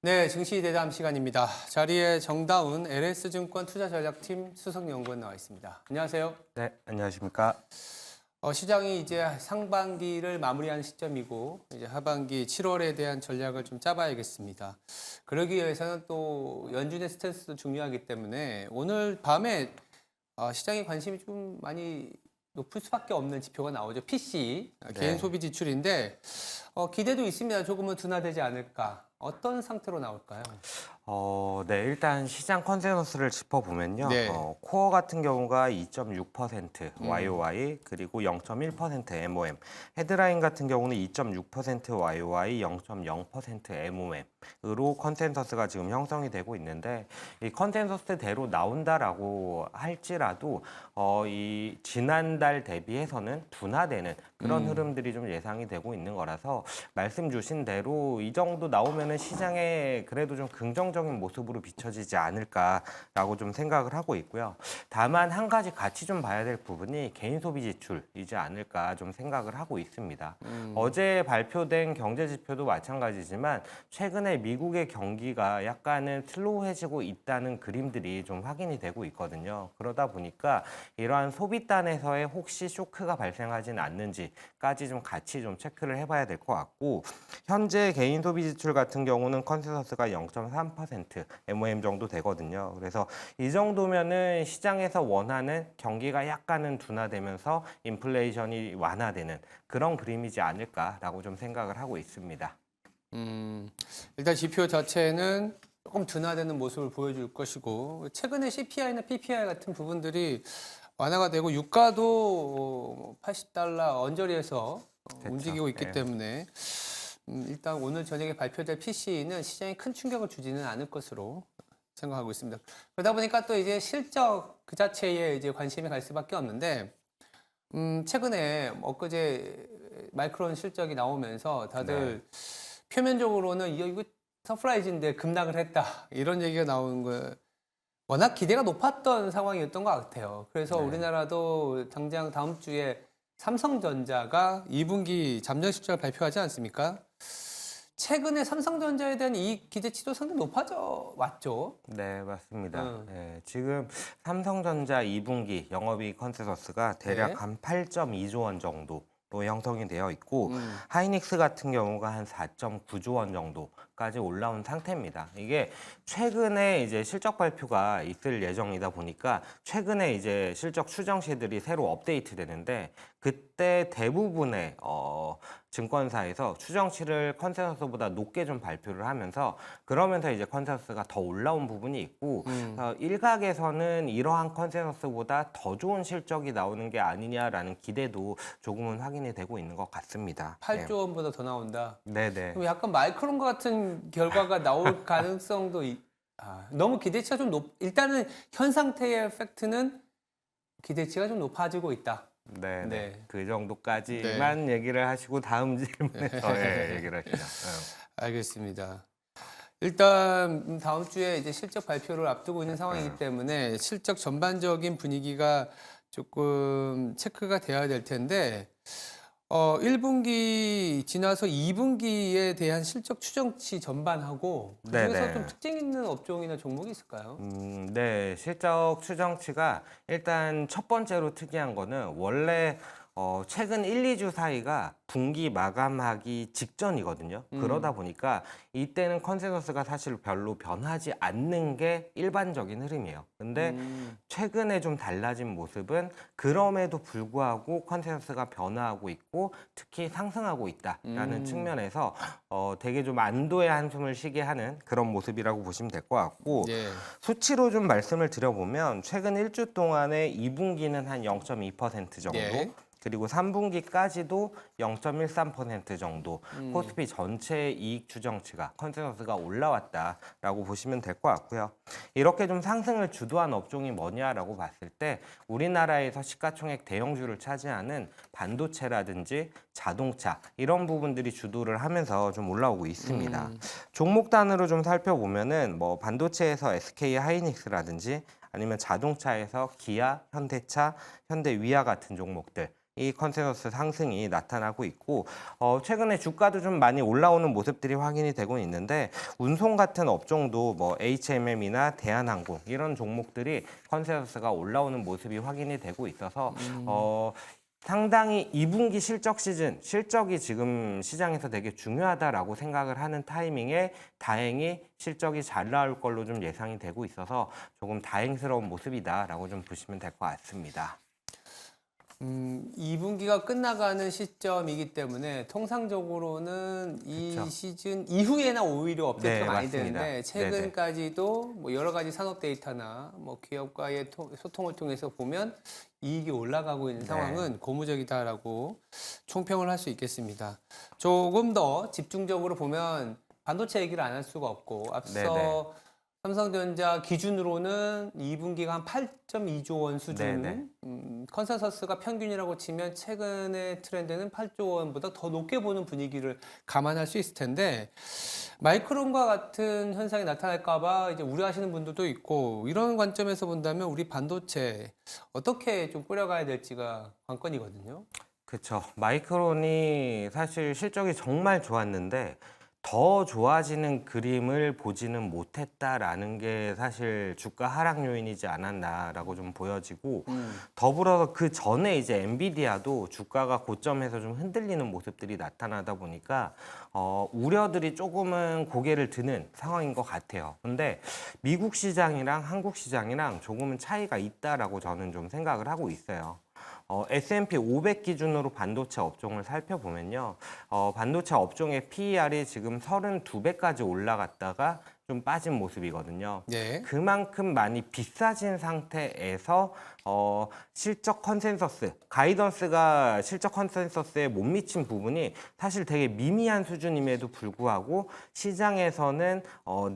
네, 증시 대담 시간입니다. 자리에 정다운 LS증권 투자전략팀 수석연구원 나와 있습니다. 안녕하세요. 네, 안녕하십니까? 시장이 이제 상반기를 마무리하는 시점이고 이제 하반기 7월에 대한 전략을 좀 짜봐야겠습니다. 그러기 위해서는 또 연준의 스탠스도 중요하기 때문에 오늘 밤에 시장의 관심이 좀 많이 높을 수밖에 없는 지표가 나오죠. PC, 개인 소비 지출인데 기대도 있습니다. 조금은 둔화되지 않을까. 어떤 상태로 나올까요? 네, 일단 시장 컨센서스를 짚어보면요. 네. 코어 같은 경우가 2.6% YOY 그리고 0.1% MOM. 헤드라인 같은 경우는 2.6% YOY, 0.0% MOM으로 컨센서스가 지금 형성이 되고 있는데 이 컨센서스대로 나온다라고 할지라도 이 지난달 대비해서는 둔화되는 그런 흐름들이 좀 예상이 되고 있는 거라서 말씀 주신 대로 이 정도 나오면은 시장에 그래도 좀 긍정적인 모습으로 비춰지지 않을까라고 좀 생각을 하고 있고요. 다만 한 가지 같이 좀 봐야 될 부분이 개인 소비 지출이지 않을까 좀 생각을 하고 있습니다. 어제 발표된 경제 지표도 마찬가지지만 최근에 미국의 경기가 약간은 슬로우해지고 있다는 그림들이 좀 확인이 되고 있거든요. 그러다 보니까 이러한 소비단에서의 혹시 쇼크가 발생하지는 않는지까지 좀 같이 좀 체크를 해봐야 될 것 같고 현재 개인 소비 지출 같은 경우는 컨센서스가 0.3% MOM 정도 되거든요. 그래서 이 정도면은 시장에서 원하는 경기가 약간은 둔화되면서 인플레이션이 완화되는 그런 그림이지 않을까라고 좀 생각을 하고 있습니다. 일단 지표 자체는 조금 둔화되는 모습을 보여줄 것이고 최근에 CPI나 PPI 같은 부분들이 완화가 되고 유가도 80달러 언저리에서 그렇죠. 움직이고 있기 네. 때문에 일단 오늘 저녁에 발표될 PC는 시장에 큰 충격을 주지는 않을 것으로 생각하고 있습니다. 그러다 보니까 또 이제 실적 그 자체에 이제 관심이 갈 수밖에 없는데 최근에 엊그제 마이크론 실적이 나오면서 다들 표면적으로는 이거 서프라이즈인데 급락을 했다 이런 얘기가 나오는 거예요. 워낙 기대가 높았던 상황이었던 것 같아요. 그래서 네. 우리나라도 당장 다음 주에 삼성전자가 2분기 잠정 실적을 발표하지 않습니까? 최근에 삼성전자에 대한 이익 기대치도 상당히 높아져 왔죠. 네, 맞습니다. 음. 지금 삼성전자 2분기 영업이익 컨센서스가 대략 네. 한 8.2조 원 정도로 형성이 되어 있고 음. 하이닉스 같은 경우가 한 4.9조 원 정도까지 올라온 상태입니다. 이게 최근에 이제 실적 발표가 있을 예정이다 보니까 최근에 이제 실적 추정치들이 새로 업데이트 되는데 그때 대부분의 증권사에서 추정치를 컨센서스보다 높게 좀 발표를 하면서 그러면서 이제 컨센서스가 더 올라온 부분이 있고 일각에서는 이러한 컨센서스보다 더 좋은 실적이 나오는 게 아니냐라는 기대도 조금은 확인이 되고 있는 것 같습니다. 8조 원보다 더 나온다. 네네. 그럼 약간 마이크론 같은 결과가 나올 가능성도 너무 기대치가 좀 일단은 현 상태의 팩트는 기대치가 좀 높아지고 있다. 네네. 네. 그 정도까지만 얘기를 하시고 다음 질문에 더 얘기를 하시죠. 알겠습니다. 일단 다음 주에 이제 실적 발표를 앞두고 있는 상황이기 때문에 실적 전반적인 분위기가 조금 체크가 돼야 될 텐데 1분기 지나서 2분기에 대한 실적 추정치 전반하고 그중에서 네네. 좀 특징 있는 업종이나 종목이 있을까요? 네, 실적 추정치가 일단 첫 번째로 특이한 거는 원래 최근 1, 2주 사이가 분기 마감하기 직전이거든요. 그러다 보니까 이때는 컨센서스가 사실 별로 변하지 않는 게 일반적인 흐름이에요. 근데 최근에 좀 달라진 모습은 그럼에도 불구하고 컨센서스가 변화하고 있고 특히 상승하고 있다라는 측면에서 되게 좀 안도의 한숨을 쉬게 하는 그런 모습이라고 보시면 될 것 같고 네. 수치로 좀 말씀을 드려보면 최근 1주 동안에 2분기는 한 0.2% 정도 네. 그리고 3분기까지도 0.13% 정도 코스피 전체 이익 추정치가 컨센서스가 올라왔다라고 보시면 될 것 같고요. 이렇게 좀 상승을 주도한 업종이 뭐냐라고 봤을 때 우리나라에서 시가총액 대형주를 차지하는 반도체라든지 자동차 이런 부분들이 주도를 하면서 좀 올라오고 있습니다. 종목 단으로 좀 살펴보면은 뭐 반도체에서 SK 하이닉스라든지 아니면 자동차에서 기아, 현대차, 현대위아 같은 종목들 이 컨센서스 상승이 나타나고 있고 최근에 주가도 좀 많이 올라오는 모습들이 확인이 되고 있는데 운송 같은 업종도 뭐 HMM이나 대한항공 이런 종목들이 컨센서스가 올라오는 모습이 확인이 되고 있어서 상당히 2분기 실적 시즌, 실적이 지금 시장에서 되게 중요하다라고 생각을 하는 타이밍에 다행히 실적이 잘 나올 걸로 좀 예상이 되고 있어서 조금 다행스러운 모습이다라고 좀 보시면 될 것 같습니다. 2분기가 끝나가는 시점이기 때문에 통상적으로는 이 그쵸. 시즌 이후에나 오히려 업데이트가 네, 많이 맞습니다. 되는데 최근까지도 뭐 여러 가지 산업 데이터나 뭐 기업과의 소통을 통해서 보면 이익이 올라가고 있는 네. 상황은 고무적이다라고 총평을 할 수 있겠습니다. 조금 더 집중적으로 보면 반도체 얘기를 안 할 수가 없고 앞서 삼성전자 기준으로는 2분기가 한 8.2조 원 수준, 네네. 컨센서스가 평균이라고 치면 최근의 트렌드는 8조 원보다 더 높게 보는 분위기를 감안할 수 있을 텐데 마이크론과 같은 현상이 나타날까 봐 이제 우려하시는 분들도 있고 이런 관점에서 본다면 우리 반도체 어떻게 좀 꾸려가야 될지가 관건이거든요. 그렇죠. 마이크론이 사실 실적이 정말 좋았는데 더 좋아지는 그림을 보지는 못했다라는 게 사실 주가 하락 요인이지 않았나라고 좀 보여지고 더불어서 그 전에 이제 엔비디아도 주가가 고점에서 좀 흔들리는 모습들이 나타나다 보니까 우려들이 조금은 고개를 드는 상황인 것 같아요. 근데 미국 시장이랑 한국 시장이랑 조금은 차이가 있다라고 저는 좀 생각을 하고 있어요. S&P 500 기준으로 반도체 업종을 살펴보면요. 반도체 업종의 PER이 지금 32배까지 올라갔다가 좀 빠진 모습이거든요. 네. 그만큼 많이 비싸진 상태에서 실적 컨센서스, 가이던스가 실적 컨센서스에 못 미친 부분이 사실 되게 미미한 수준임에도 불구하고 시장에서는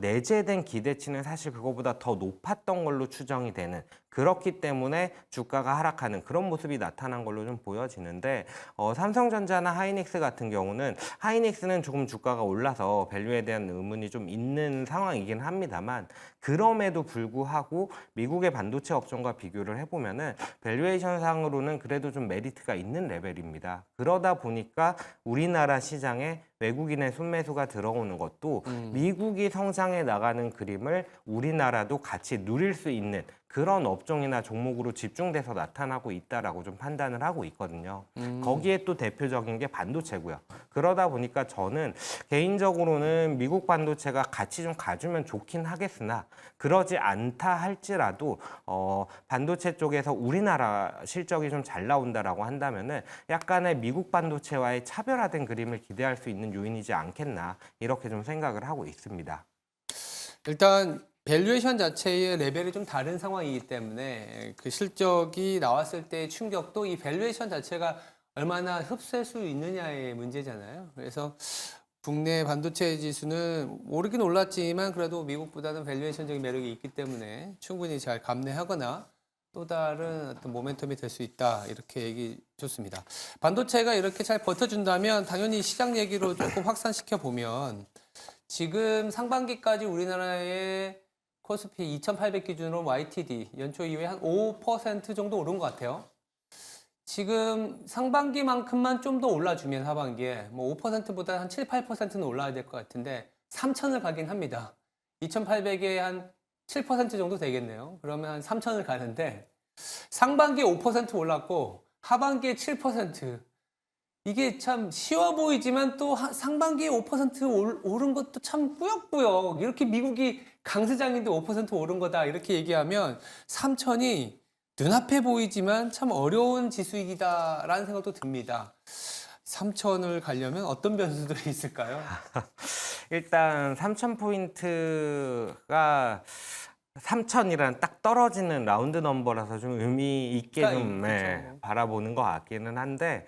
내재된 기대치는 사실 그거보다 더 높았던 걸로 추정이 되는 그렇기 때문에 주가가 하락하는 그런 모습이 나타난 걸로 좀 보여지는데 삼성전자나 하이닉스 같은 경우는 하이닉스는 조금 주가가 올라서 밸류에 대한 의문이 좀 있는 상황이긴 합니다만 그럼에도 불구하고 미국의 반도체 업종과 비교를 해보면은 밸류에이션 상으로는 그래도 좀 메리트가 있는 레벨입니다. 그러다 보니까 우리나라 시장에 외국인의 순매수가 들어오는 것도 미국이 성장해 나가는 그림을 우리나라도 같이 누릴 수 있는 그런 업종이나 종목으로 집중돼서 나타나고 있다라고 좀 판단을 하고 있거든요. 거기에 또 대표적인 게 반도체고요. 그러다 보니까 저는 개인적으로는 미국 반도체가 같이 좀 가주면 좋긴 하겠으나 그러지 않다 할지라도 반도체 쪽에서 우리나라 실적이 좀 잘 나온다라고 한다면은 약간의 미국 반도체와의 차별화된 그림을 기대할 수 있는 요인이지 않겠나 이렇게 좀 생각을 하고 있습니다. 일단 밸류에이션 자체의 레벨이 좀 다른 상황이기 때문에 그 실적이 나왔을 때의 충격도 이 밸류에이션 자체가 얼마나 흡수할 수 있느냐의 문제잖아요. 그래서 국내 반도체 지수는 오르긴 올랐지만 그래도 미국보다는 밸류에이션적인 매력이 있기 때문에 충분히 잘 감내하거나 또 다른 어떤 모멘텀이 될 수 있다 이렇게 얘기 좋습니다. 반도체가 이렇게 잘 버텨준다면 당연히 시장 얘기로 조금 확산시켜 보면 지금 상반기까지 우리나라의 코스피 2,800 기준으로 YTD 연초 이후에 한 5% 정도 오른 것 같아요. 지금 상반기만큼만 좀 더 올라주면 하반기에 뭐 5%보다 한 7, 8%는 올라야 될 것 같은데 3,000을 가긴 합니다. 2,800에 한 7% 정도 되겠네요. 그러면 한 3,000을 가는데 상반기에 5% 올랐고 하반기에 7%. 이게 참 쉬워 보이지만 또 상반기에 5% 오른 것도 참 꾸역꾸역 이렇게 미국이 강세장인데 5% 오른 거다 이렇게 얘기하면 3천이 눈앞에 보이지만 참 어려운 지수이다라는 생각도 듭니다. 3천을 가려면 어떤 변수들이 있을까요? 일단 3,000포인트가 3,000이라는 딱 떨어지는 라운드 넘버라서 좀 의미 있게 좀 그렇죠. 바라보는 것 같기는 한데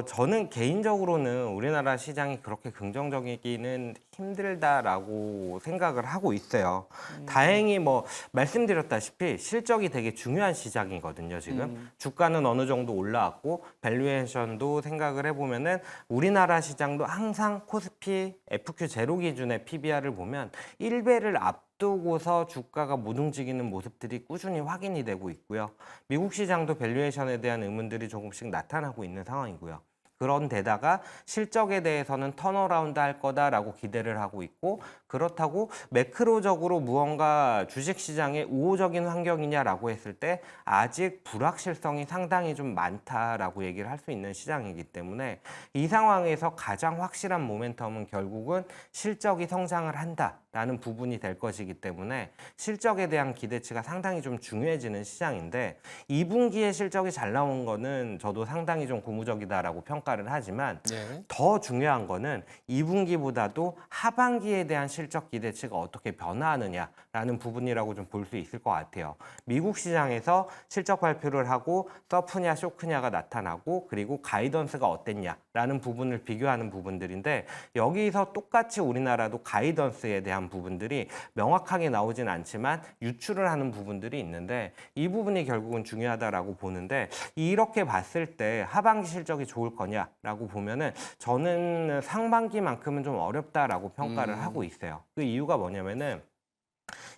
저는 개인적으로는 우리나라 시장이 그렇게 긍정적이기는 힘들다라고 생각을 하고 있어요. 다행히 뭐 말씀드렸다시피 실적이 되게 중요한 시장이거든요. 지금 주가는 어느 정도 올라왔고 밸류에이션도 생각을 해보면은 우리나라 시장도 항상 코스피 FQ 제로 기준의 PBR을 보면 1배를 앞두고서 주가가 못 움직이는 모습들이 꾸준히 확인이 되고 있고요. 미국 시장도 밸류에이션에 대한 의문들이 조금씩 나타나고 있는 상황이고요. 그런데다가 실적에 대해서는 턴어라운드 할 거다라고 기대를 하고 있고, 그렇다고 매크로적으로 무언가 주식시장에 우호적인 환경이냐라고 했을 때 아직 불확실성이 상당히 좀 많다라고 얘기를 할 수 있는 시장이기 때문에 이 상황에서 가장 확실한 모멘텀은 결국은 실적이 성장을 한다라는 부분이 될 것이기 때문에 실적에 대한 기대치가 상당히 좀 중요해지는 시장인데, 2분기에 실적이 잘 나온 거는 저도 상당히 좀 고무적이다라고 평가를 하지만 네. 더 중요한 거는 2분기보다도 하반기에 대한 실적 기대치가 어떻게 변화하느냐라는 부분이라고 좀 볼 수 있을 것 같아요. 미국 시장에서 실적 발표를 하고 서프냐 쇼크냐가 나타나고, 그리고 가이던스가 어땠냐라는 부분을 비교하는 부분들인데, 여기서 똑같이 우리나라도 가이던스에 대한 부분들이 명확하게 나오진 않지만 유출을 하는 부분들이 있는데, 이 부분이 결국은 중요하다라고 보는데, 이렇게 봤을 때 하반기 실적이 좋을 거냐라고 보면은 저는 상반기만큼은 좀 어렵다라고 평가를 하고 있어요. 그 이유가 뭐냐면은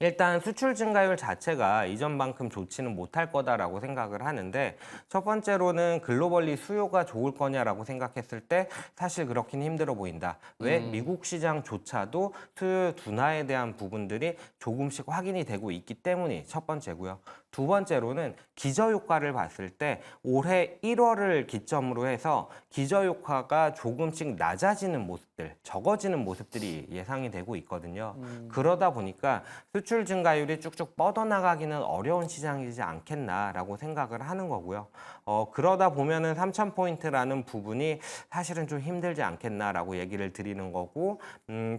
일단 수출 증가율 자체가 이전만큼 좋지는 못할 거다라고 생각을 하는데, 첫 번째로는 글로벌리 수요가 좋을 거냐라고 생각했을 때 사실 그렇긴 힘들어 보인다. 왜? 미국 시장조차도 수요 둔화에 대한 부분들이 조금씩 확인이 되고 있기 때문이 첫 번째고요. 두 번째로는 기저효과를 봤을 때 올해 1월을 기점으로 해서 기저효과가 조금씩 낮아지는 모습들, 적어지는 모습들이 예상이 되고 있거든요. 그러다 보니까 수출 증가율이 쭉쭉 뻗어나가기는 어려운 시장이지 않겠나라고 생각을 하는 거고요. 그러다 보면은 3,000포인트라는 부분이 사실은 좀 힘들지 않겠나라고 얘기를 드리는 거고,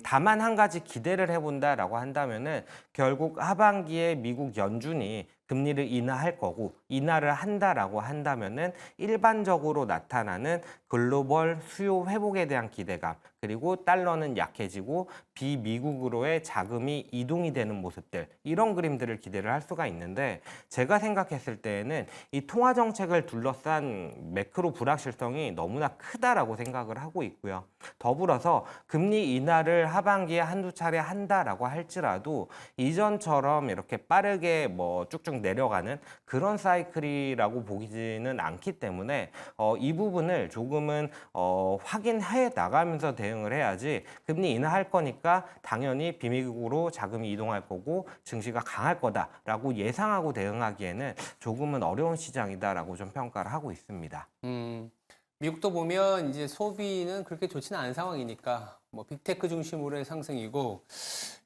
다만 한 가지 기대를 해본다라고 한다면은 결국 하반기에 미국 연준이 금리를 인하할 거고, 인하를 한다라고 한다면은 일반적으로 나타나는 글로벌 수요 회복에 대한 기대감, 그리고 달러는 약해지고 비미국으로의 자금이 이동이 되는 모습들, 이런 그림들을 기대를 할 수가 있는데, 제가 생각했을 때에는 이 통화 정책을 둘러싼 매크로 불확실성이 너무나 크다라고 생각을 하고 있고요. 더불어서 금리 인하를 하반기에 한두 차례 한다라고 할지라도 이전처럼 이렇게 빠르게 뭐 쭉쭉 내려가는 그런 사이클이라고 보기는 않기 때문에 이 부분을 조금은 확인해 나가면서 대응을 해야지, 금리 인하할 거니까 당연히 비미국으로 자금이 이동할 거고 증시가 강할 거다라고 예상하고 대응하기에는 조금은 어려운 시장이다라고 좀 평가를 하고 있습니다. 미국도 보면 이제 소비는 그렇게 좋지는 않은 상황이니까 뭐 빅테크 중심으로의 상승이고,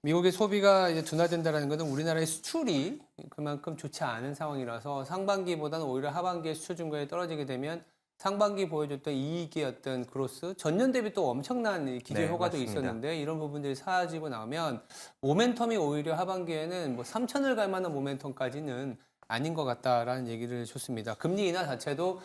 미국의 소비가 이제 둔화된다라는 것은 우리나라의 수출이 그만큼 좋지 않은 상황이라서 상반기보다는 오히려 하반기에 수출 증가율이 떨어지게 되면 상반기 보여줬던 이익의 어떤 그로스, 전년 대비 또 엄청난 이 기저 네, 효과도 맞습니다. 있었는데, 이런 부분들이 사라지고 나면 모멘텀이 오히려 하반기에는 뭐 3천을 갈 만한 모멘텀까지는 아닌 것 같다라는 얘기를 줬습니다. 금리 인하 자체도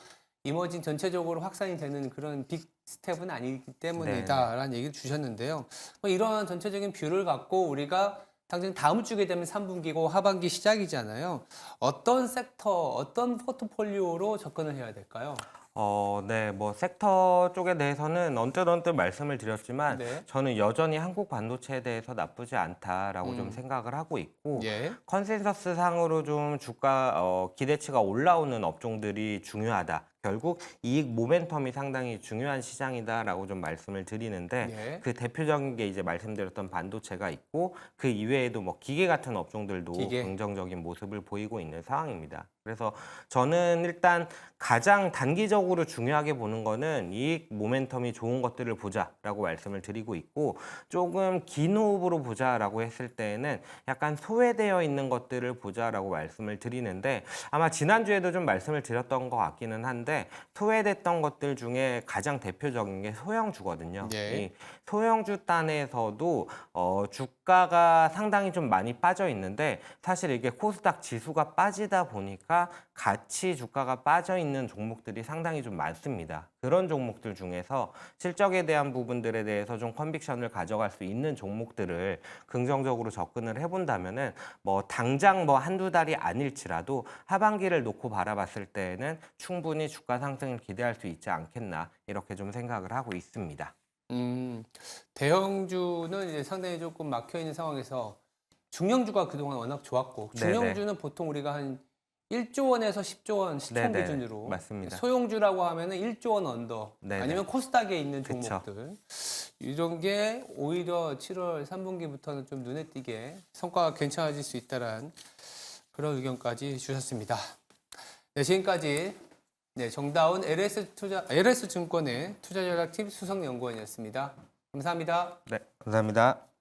이머징 전체적으로 확산이 되는 그런 빅 스텝은 아니기 때문이다라는 얘기를 주셨는데요. 뭐 이런 전체적인 뷰를 갖고 우리가 당장 다음 주게 되면 3분기고 하반기 시작이잖아요. 어떤 섹터, 어떤 포트폴리오로 접근을 해야 될까요? 네, 뭐 섹터 쪽에 대해서는 언뜻 말씀을 드렸지만 네. 저는 여전히 한국 반도체에 대해서 나쁘지 않다라고 좀 생각을 하고 있고, 예. 컨센서스 상으로 좀 주가 기대치가 올라오는 업종들이 중요하다. 결국 이익 모멘텀이 상당히 중요한 시장이다라고 좀 말씀을 드리는데, 예. 그 대표적인 게 이제 말씀드렸던 반도체가 있고, 그 이외에도 뭐 기계 같은 업종들도 기계. 긍정적인 모습을 보이고 있는 상황입니다. 그래서 저는 일단 가장 단기적으로 중요하게 보는 거는 이익 모멘텀이 좋은 것들을 보자라고 말씀을 드리고 있고, 조금 긴 호흡으로 보자라고 했을 때에는 약간 소외되어 있는 것들을 보자라고 말씀을 드리는데, 아마 지난주에도 좀 말씀을 드렸던 것 같기는 한데, 소외됐던 것들 중에 가장 대표적인 게 소형주거든요. 예. 이 소형주 단에서도 주가가 상당히 좀 많이 빠져 있는데, 사실 이게 코스닥 지수가 빠지다 보니까 같이 주가가 빠져 있는 종목들이 상당히 좀 많습니다. 그런 종목들 중에서 실적에 대한 부분들에 대해서 좀 컨빅션을 가져갈 수 있는 종목들을 긍정적으로 접근을 해본다면은 뭐 당장 뭐 한두 달이 아닐지라도 하반기를 놓고 바라봤을 때에는 충분히 주가 상승을 기대할 수 있지 않겠나, 이렇게 좀 생각을 하고 있습니다. 대형주는 이제 상당히 조금 막혀 있는 상황에서 중형주가 그동안 워낙 좋았고 네네. 중형주는 보통 우리가 한 1조 원에서 10조 원 시총 네네. 기준으로 맞습니다. 소형주라고 하면은 1조 원 언더 네네. 아니면 코스닥에 있는 그쵸. 종목들 이런 게 오히려 7월 3분기부터는 좀 눈에 띄게 성과가 괜찮아질 수 있다는 그런 의견까지 주셨습니다. 네, 지금까지 정다운 LS증권의 투자전략팀 수석연구원이었습니다. 감사합니다. 네, 감사합니다.